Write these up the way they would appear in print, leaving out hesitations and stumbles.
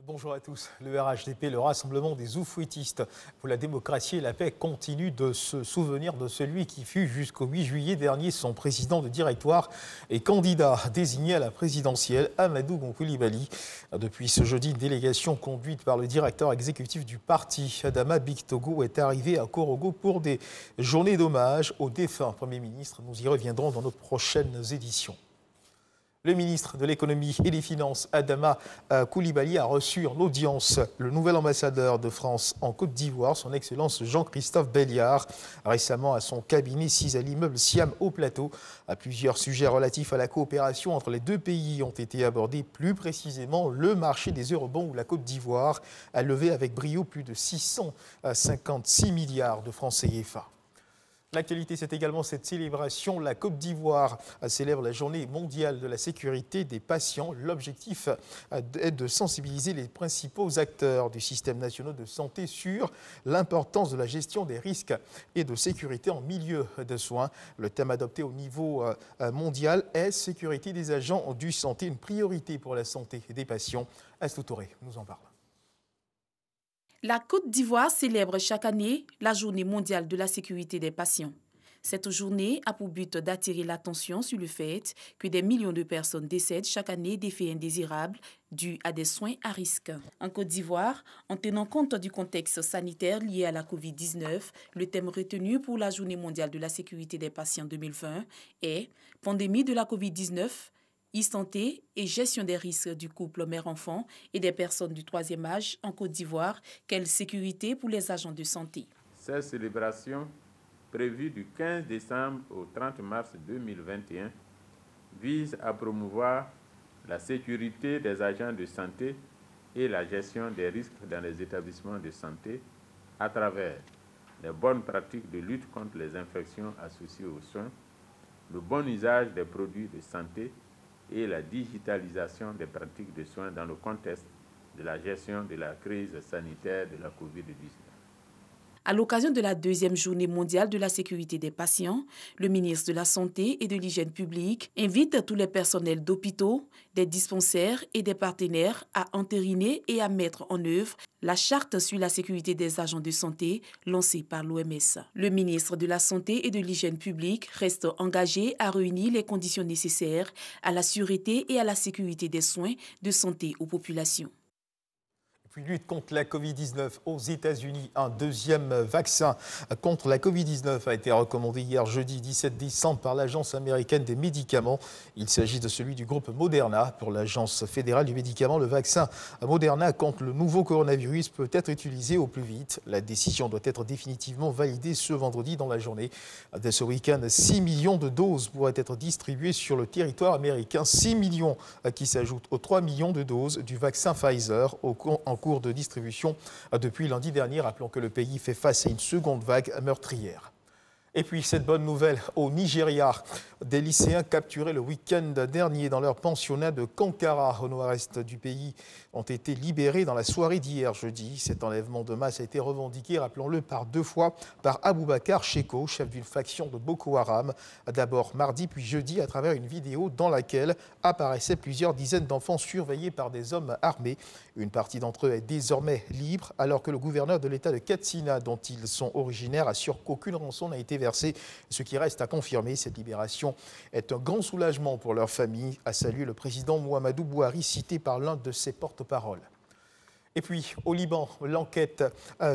Bonjour à tous. Le RHDP, le Rassemblement des oufouettistes pour la démocratie et la paix, continue de se souvenir de celui qui fut jusqu'au 8 juillet dernier son président de directoire et candidat désigné à la présidentielle, Amadou Gon Coulibaly. Depuis ce jeudi, une délégation conduite par le directeur exécutif du parti, Adama Bictogo, est arrivée à Korogo pour des journées d'hommage au défunt Premier ministre. Nous y reviendrons dans nos prochaines éditions. Le ministre de l'économie et des finances, Adama Coulibaly, a reçu en audience le nouvel ambassadeur de France en Côte d'Ivoire, son Excellence Jean-Christophe Belliard, récemment à son cabinet sis à l'immeuble Siam au Plateau. Plusieurs sujets relatifs à la coopération entre les deux pays ont été abordés, plus précisément le marché des eurobonds où la Côte d'Ivoire a levé avec brio plus de 656 milliards de francs CFA. L'actualité, c'est également cette célébration. La Côte d'Ivoire célèbre la journée mondiale de la sécurité des patients. L'objectif est de sensibiliser les principaux acteurs du système national de santé sur l'importance de la gestion des risques et de sécurité en milieu de soins. Le thème adopté au niveau mondial est « Sécurité des agents du santé », une priorité pour la santé des patients. Astou Touré nous en parle. La Côte d'Ivoire célèbre chaque année la Journée mondiale de la sécurité des patients. Cette journée a pour but d'attirer l'attention sur le fait que des millions de personnes décèdent chaque année d'effets indésirables dus à des soins à risque. En Côte d'Ivoire, en tenant compte du contexte sanitaire lié à la Covid-19, le thème retenu pour la Journée mondiale de la sécurité des patients 2020 est « Pandémie de la Covid-19 ». E-santé et gestion des risques du couple mère-enfant et des personnes du troisième âge en Côte d'Ivoire. Quelle sécurité pour les agents de santé? Cette célébration, prévue du 15 décembre au 30 mars 2021, vise à promouvoir la sécurité des agents de santé et la gestion des risques dans les établissements de santé à travers les bonnes pratiques de lutte contre les infections associées aux soins, le bon usage des produits de santé et la digitalisation des pratiques de soins dans le contexte de la gestion de la crise sanitaire de la COVID-19. À l'occasion de la deuxième journée mondiale de la sécurité des patients, le ministre de la Santé et de l'Hygiène publique invite tous les personnels d'hôpitaux, des dispensaires et des partenaires à entériner et à mettre en œuvre la charte sur la sécurité des agents de santé lancée par l'OMS. Le ministre de la Santé et de l'Hygiène publique reste engagé à réunir les conditions nécessaires à la sûreté et à la sécurité des soins de santé aux populations. Puis lutte contre la Covid-19 aux États-Unis. Un deuxième vaccin contre la Covid-19 a été recommandé hier jeudi 17 décembre par l'Agence américaine des médicaments. Il s'agit de celui du groupe Moderna. Pour l'Agence fédérale du médicament, le vaccin Moderna contre le nouveau coronavirus peut être utilisé au plus vite. La décision doit être définitivement validée ce vendredi dans la journée. Dès ce week-end, 6 millions de doses pourraient être distribuées sur le territoire américain. 6 millions qui s'ajoutent aux 3 millions de doses du vaccin Pfizer en cours de distribution depuis lundi dernier. Rappelons que le pays fait face à une seconde vague meurtrière. Et puis cette bonne nouvelle au Nigeria, des lycéens capturés le week-end dernier dans leur pensionnat de Kankara au nord-est du pays ont été libérés dans la soirée d'hier jeudi. Cet enlèvement de masse a été revendiqué, rappelons-le, par deux fois par Aboubakar Sheko, chef d'une faction de Boko Haram. D'abord mardi puis jeudi à travers une vidéo dans laquelle apparaissaient plusieurs dizaines d'enfants surveillés par des hommes armés. Une partie d'entre eux est désormais libre alors que le gouverneur de l'état de Katsina, dont ils sont originaires, assure qu'aucune rançon n'a été versée. Ce qui reste à confirmer, cette libération est un grand soulagement pour leur famille, a salué le président Mouhamadou Bouhari, cité par l'un de ses porte-parole. Et puis, au Liban, l'enquête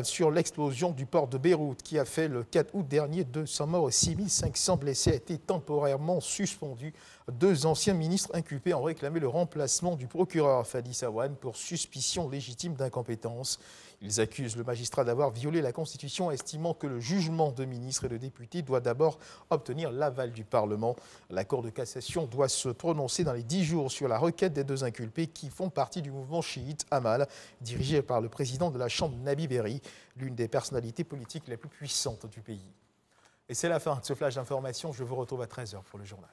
sur l'explosion du port de Beyrouth qui a fait le 4 août dernier 200 morts et 6500 blessés a été temporairement suspendue. Deux anciens ministres inculpés ont réclamé le remplacement du procureur Fadi Sawan pour suspicion légitime d'incompétence. Ils accusent le magistrat d'avoir violé la Constitution, estimant que le jugement de ministres et de députés doit d'abord obtenir l'aval du Parlement. La Cour de cassation doit se prononcer dans les 10 jours sur la requête des deux inculpés qui font partie du mouvement chiite Amal, dirigé par le président de la Chambre Nabi Berri, l'une des personnalités politiques les plus puissantes du pays. Et c'est la fin de ce flash d'information. Je vous retrouve à 13h pour le journal.